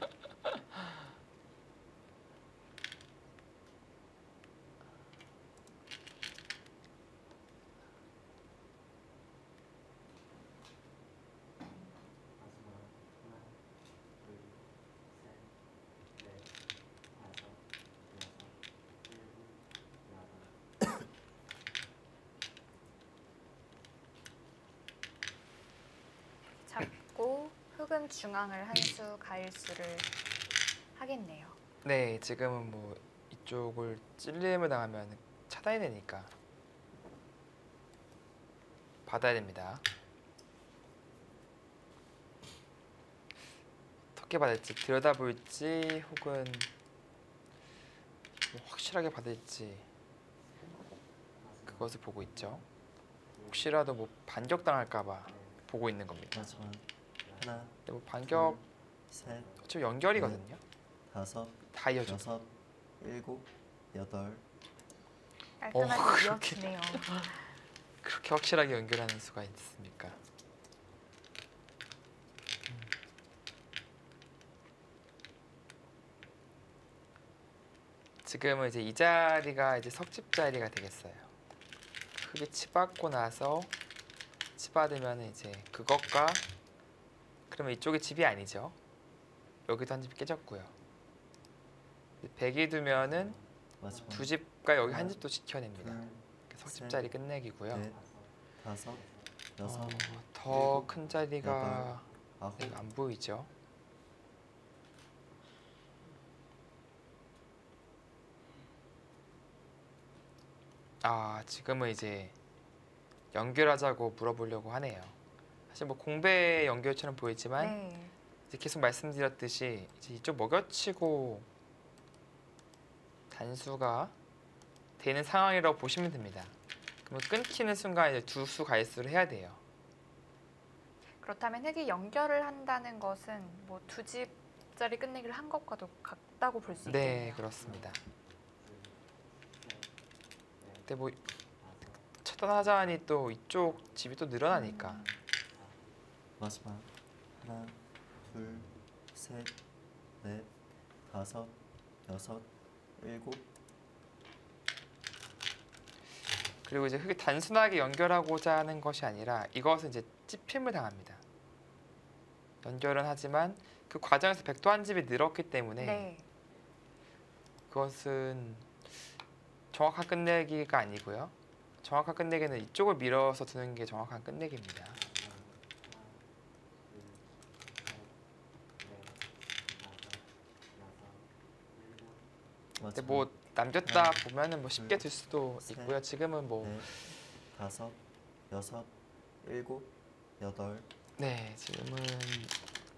잡고 흑은 중앙을 한 수, 가일수를 하겠네요. 네, 지금은 뭐 이쪽을 찔림을 당하면 차단이 되니까 받아야 됩니다. 어떻게 받을지 들여다볼지 혹은 뭐 확실하게 받을지 그것을 보고 있죠. 혹시라도 뭐 반격 당할까봐 보고 있는 겁니다. 마지막 하나, 근데 뭐 반격 셋, 어차피 연결이거든요. 다섯, 다 이어져. 여섯, 일곱, 여덟, 깔끔하게 그렇게. 이어지네요. 그렇게 확실하게 연결하는 수가 있습니까? 지금은 이제 이 자리가 이제 석집 자리가 되겠어요. 크게 치받고 나서 치받으면 이제 그것과 그러면 이쪽이 집이 아니죠. 여기도 한 집 깨졌고요. 100이 두면은 마지막 두 집과 여기 한 집도 지켜냅니다. 둘, 석집 셋, 자리 끝내기고요. 넷, 다섯, 여섯, 더 큰 자리가 아홉, 안 보이죠. 지금은 이제 연결하자고 물어보려고 하네요. 사실 뭐 공배 연결처럼 보이지만 네. 이제 계속 말씀드렸듯이 이제 이쪽 먹여치고 단수가 되는 상황이라고 보시면 됩니다. 그러면 끊기는 순간 이제 두 수 가일수를 해야 돼요. 그렇다면 흙이 연결을 한다는 것은 뭐 두 집짜리 끝내기를 한 것과도 같다고 볼 수 네, 있겠네요. 그렇습니다. 근데 뭐 차단하자니 또 이쪽 집이 또 늘어나니까. 마지막 하나, 둘, 셋, 넷, 다섯, 여섯, 일곱. 그리고 이제 흙이 단순하게 연결하고자 하는 것이 아니라 이것은 이제 찝힘을 당합니다. 연결은 하지만 그 과정에서 백도 한 집이 늘었기 때문에 네. 그것은 정확한 끝내기가 아니고요. 정확한 끝내기는 이쪽을 밀어서 두는 게 정확한 끝내기입니다. 근데 마지막 뭐 남겼다 보면은 뭐 쉽게 둘 수도 셋, 있고요. 지금은 뭐 넷, 다섯, 여섯, 일곱, 여덟. 네, 지금은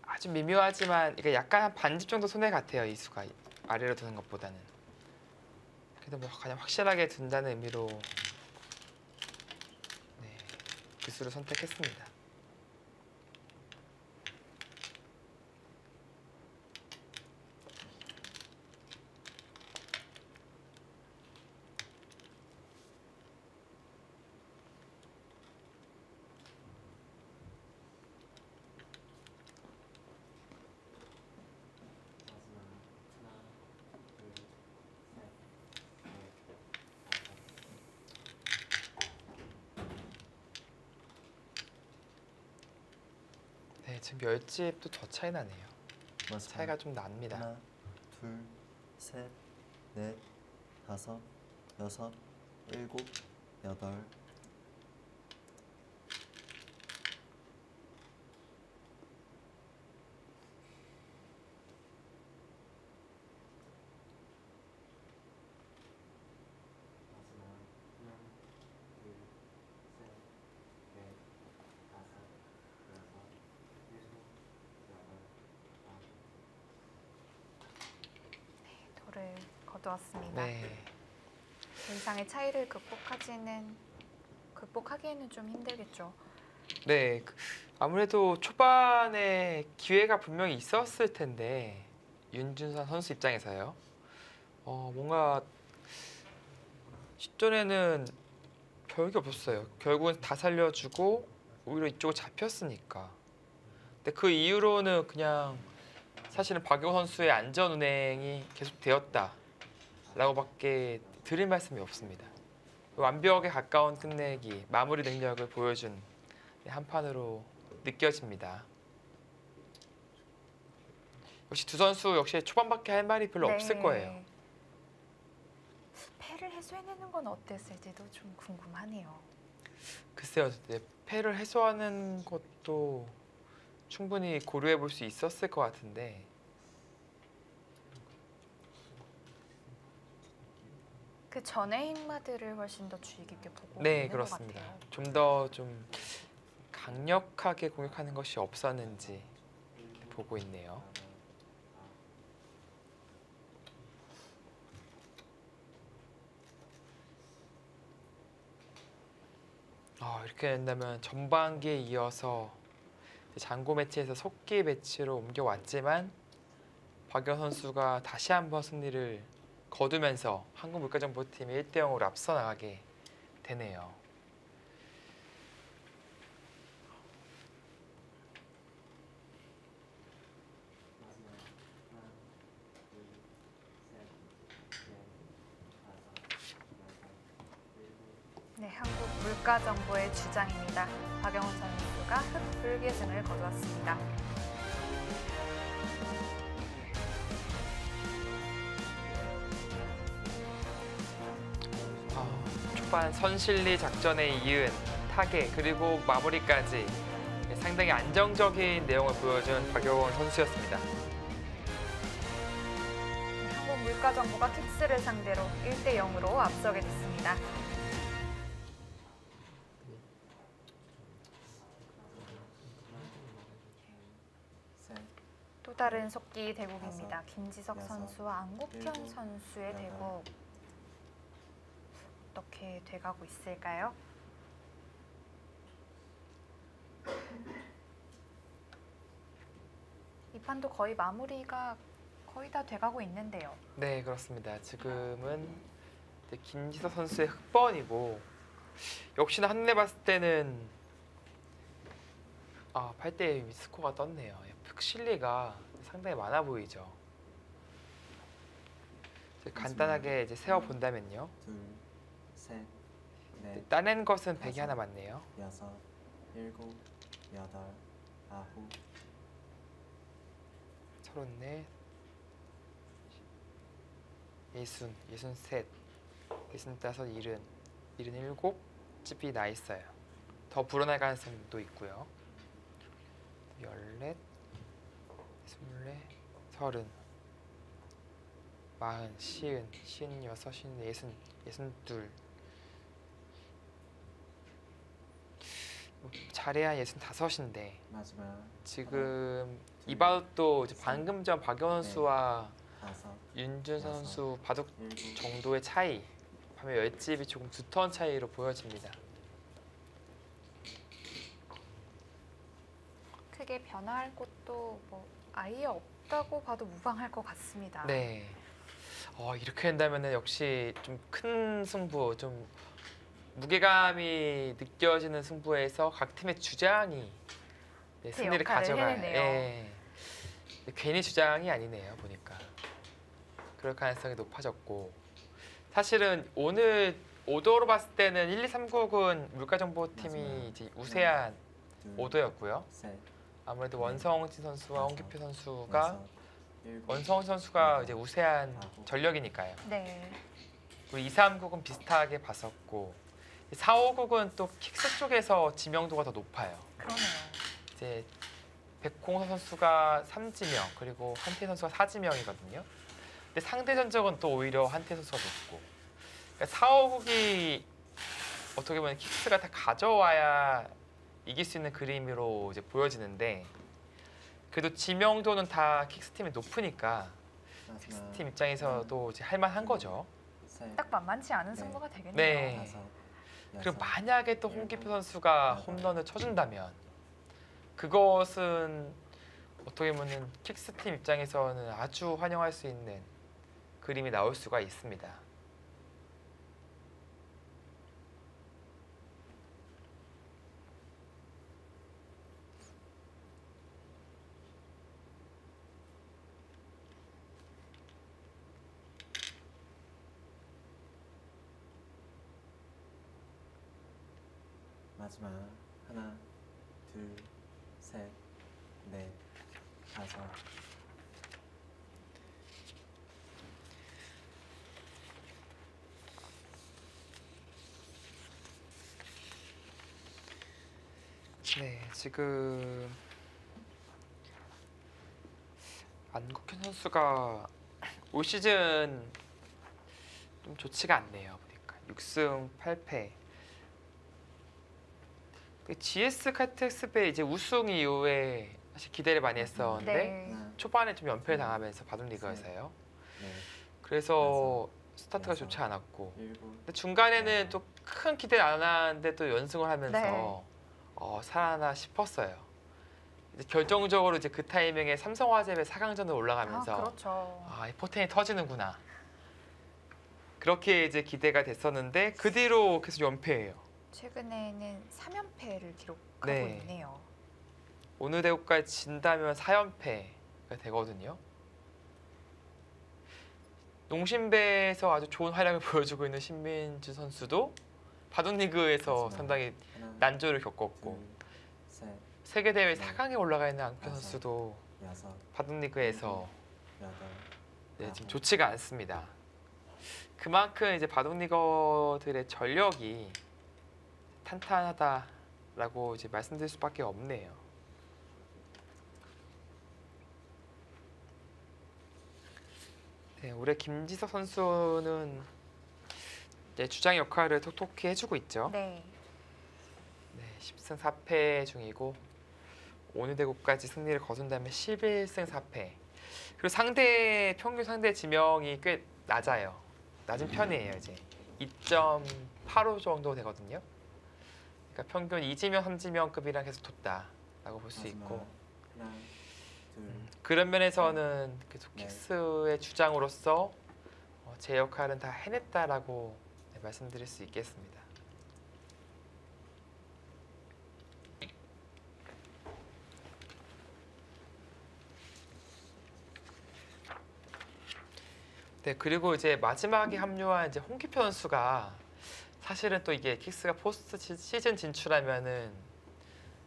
아주 미묘하지만 이게 약간 한 반집 정도 손해 같아요. 이 수가 아래로 두는 것보다는. 그래도 뭐 가장 확실하게 둔다는 의미로 네, 그 수를 선택했습니다. 네, 지금 10집도 더 차이 나네요. 마지막 차이가 좀 납니다. 하나, 둘, 셋, 넷, 다섯, 여섯, 일곱, 여덟. 돌을 거두었습니다. 네. 그 이상의 차이를 극복하기에는 좀 힘들겠죠. 네, 아무래도 초반에 기회가 분명히 있었을 텐데 윤준선 선수 입장에서요. 뭔가 직전에는 별게 없었어요. 결국은 다 살려주고 오히려 이쪽을 잡혔으니까. 근데 그 이후로는 그냥 사실은 박용 선수의 안전 운행이 계속 되었다라고밖에 드릴 말씀이 없습니다. 완벽에 가까운 끝내기, 마무리 능력을 보여준 한 판으로 느껴집니다. 역시 두 선수 역시 초반밖에 할 말이 별로 없을 거예요. 패를 해소해내는 건 어땠을지도 좀 궁금하네요. 글쎄요, 네, 패를 해소하는 것도 충분히 고려해 볼 수 있었을 것 같은데 그 전의 잉마들을 훨씬 더 주의 깊게 보고 네, 있는 그렇습니다. 것 같아요. 좀 더 좀 강력하게 공격하는 것이 없었는지 보고 있네요. 이렇게 된다면 전반기에 이어서 장고 매치에서 속기 매치로 옮겨왔지만 박영 선수가 다시 한번 승리를 거두면서 한국물가정보팀이 1대0으로 앞서 나가게 되네요. 네, 한국물가정보의 주장입니다. 박영훈 선수가 흑불계승을 거두었습니다. 초반 선실리 작전에 이은 타겟 그리고 마무리까지 상당히 안정적인 내용을 보여준 박영훈 선수였습니다. 한국물가정보가 킥스를 상대로 1대0으로 앞서게 됐습니다. 또 다른 속기 대국입니다. 김지석 선수와 안국현 선수의 대국 어떻게 돼가고 있을까요? 이 판도 거의 마무리가 거의 다 돼가고 있는데요. 네, 그렇습니다. 지금은 이제 김지서 선수의 흑번이고 역시나 한눈에 봤을 때는 8대 스코어가 떴네요. 흑실리가 상당히 많아 보이죠. 이제 간단하게 이제 세어 본다면요. 둘, 셋, 넷, 따낸 것은 100이 하나 맞네요. 여섯, 일곱, 여덟, 아홉, 34, 60, 63, 65, 70, 77 찝이 나 있어요. 더 불어날 가능성도 있고요. 14, 24, 30, 40, 50, 56, 60, 62 잘해야 65인데 마지막 지금 둘, 이바웃도 이제 셋, 방금 전 박영원 넷, 선수와 다섯, 윤준 여섯, 선수 바둑 일곱, 정도의 차이, 반면 열집이 조금 두터운 차이로 보여집니다. 크게 변화할 곳도 뭐 아예 없다고 봐도 무방할 것 같습니다. 네. 이렇게 된다면 역시 좀 큰 승부, 좀 무게감이 느껴지는 승부에서 각 팀의 주장이 승리를 역할을 가져가요. 해내네요. 예. 괜히 주장이 아니네요. 보니까 그럴 가능성이 높아졌고 사실은 오늘 오더로 봤을 때는 1, 2, 3국은 물가정보팀이 마지막. 이제 우세한 둘, 오더였고요. 셋, 아무래도 네. 원성진 선수와 다섯, 홍기표 선수가 여섯, 일곱, 원성진 선수가 여덟, 이제 우세한 아홉. 전력이니까요. 네. 그리고 2, 3국은 비슷하게 봤었고 4, 5국은 또 킥스 쪽에서 지명도가 더 높아요. 그러네요. 이제 백홍서 선수가 3지명 그리고 한태 선수가 4지명이거든요. 근데 상대 전적은 또 오히려 한태 선수가 높고 그러니까 4, 5국이 어떻게 보면 킥스가 다 가져와야 이길 수 있는 그림으로 이제 보여지는데 그래도 지명도는 다 킥스 팀이 높으니까 킥스 마지막 팀 입장에서도 이제 할만한 거죠. 셋, 딱 만만치 않은 네. 승부가 되겠네요. 네. 다섯, 그리고 여섯, 만약에 또 홍기표 선수가 여덟. 홈런을 쳐준다면 그것은 어떻게 보면 킥스 팀 입장에서는 아주 환영할 수 있는 그림이 나올 수가 있습니다. 마지막 하나, 둘, 셋, 넷, 다섯, 네, 지금 안국현 선수가 올 시즌 좀 좋지가 않네요. 보니까 6승 8패. GS 칼텍스배 이제 우승 이후에 사실 기대를 많이 했었는데 네. 하나, 초반에 좀 연패를 당하면서 바둑 리그에서요. 넷, 그래서 스타트가 여섯. 좋지 않았고 일곱, 근데 중간에는 또 큰 기대를 안 하는데 또 연승을 하면서 네. 살아나 싶었어요. 이제 결정적으로 이제 그 타이밍에 삼성화재배 4강전으로 올라가면서 그렇죠. 이 포텐이 터지는구나. 그렇게 이제 기대가 됐었는데 그 뒤로 계속 연패예요. 최근에는 3연패를 기록하고 네. 있네요. 오늘 대구까지 진다면 4연패가 되거든요. 농심배에서 아주 좋은 활약을 보여주고 있는 신민주 선수도 바둑리그에서 마지막. 상당히 하나, 난조를 겪었고 둘, 셋, 세계대회 네. 4강에 올라가 있는 안국현 다섯. 선수도 여섯, 바둑리그에서 여덟, 지금 아홉. 좋지가 않습니다. 그만큼 이제 바둑리거들의 전력이 탄탄하다라고 이제 말씀드릴 수밖에 없네요. 네, 올해 김지석 선수는 이제 주장 역할을 톡톡히 해주고 있죠. 네. 네, 10승 4패 중이고 오늘 대구까지 승리를 거둔다면 11승 4패. 그리고 평균 상대 지명이 꽤 낮아요. 낮은 편이에요. 이제 2.85 정도 되거든요. 그러니까 평균 2지명, 3지명급이랑 계속 뒀다라고 볼 수 있고 하나, 둘, 그런 면에서는 계속 네. 킥스의 주장으로서 제 역할은 다 해냈다라고 말씀드릴 수 있겠습니다. 네, 그리고 이제 마지막에 합류한 이제 홍기표 선수가 사실은 또 이게 킥스가 포스트 시즌 진출하면은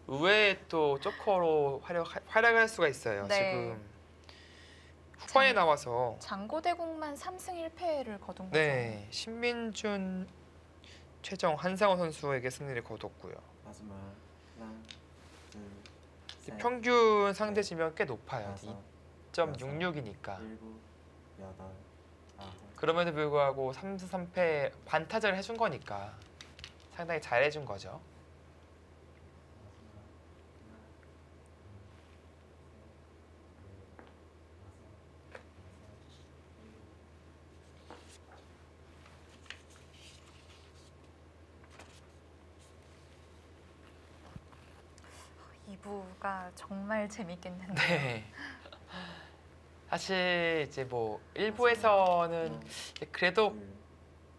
의외에 또 조커로 활약을 할 수가 있어요. 네. 지금 후반에 나와서 장고대국만 3승 1패를 거둔 거죠. 네, 신민준, 최정, 한상호 선수에게 승리를 거뒀고요. 마지막 하나, 둘, 셋, 평균 상대 지명 꽤 높아요. 다섯, 2.66이니까. 일곱, 여덟, 아홉. 그럼에도 불구하고 3승 3패 반타작을 해준 거니까 상당히 잘해준 거죠. 이 2부가 정말 재밌겠는데요. 네. 사실 이제 뭐 1부에서는 그래도 둘,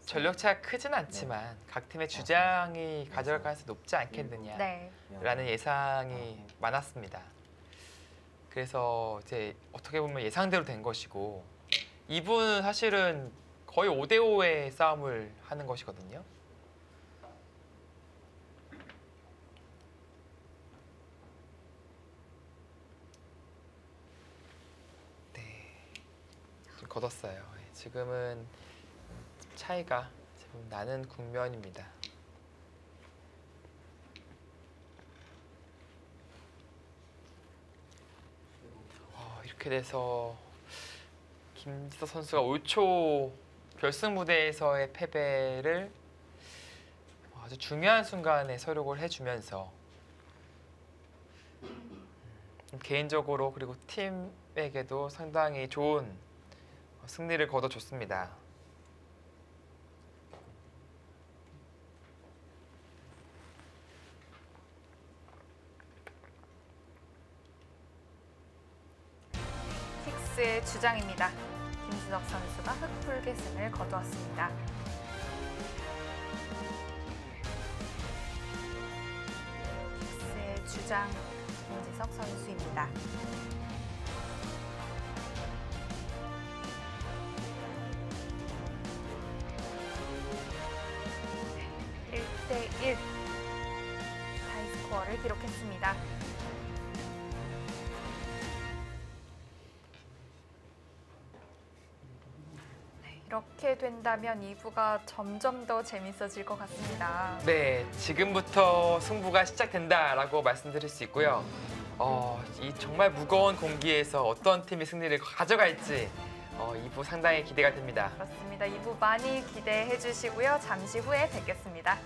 전력 차가 크진 않지만 각 팀의 주장이 가져갈 가능성이 높지 않겠느냐라는 네. 예상이 많았습니다. 그래서 이제 어떻게 보면 예상대로 된 것이고 2부는 사실은 거의 5대5의 싸움을 하는 것이거든요. 네, 좀 걷었어요. 지금은 차이가 지금 나는 국면입니다. 이렇게 돼서 김지석 선수가 올 초 결승 무대에서의 패배를 아주 중요한 순간에 서력을 해주면서 개인적으로 그리고 팀에게도 상당히 좋은 승리를 거둬줬습니다. 킥스의 주장입니다. 김지석 선수가 흑풀개 승을 거두었습니다. 킥스의 주장 김지석 선수입니다. 네, 1대1 타이스코어를 기록했습니다. 이렇게 된다면 2부가 점점 더 재밌어질 것 같습니다. 네, 지금부터 승부가 시작된다라고 말씀드릴 수 있고요. 이 정말 무거운 공기에서 어떤 팀이 승리를 가져갈지 2부 상당히 기대가 됩니다. 그렇습니다. 2부 많이 기대해 주시고요. 잠시 후에 뵙겠습니다.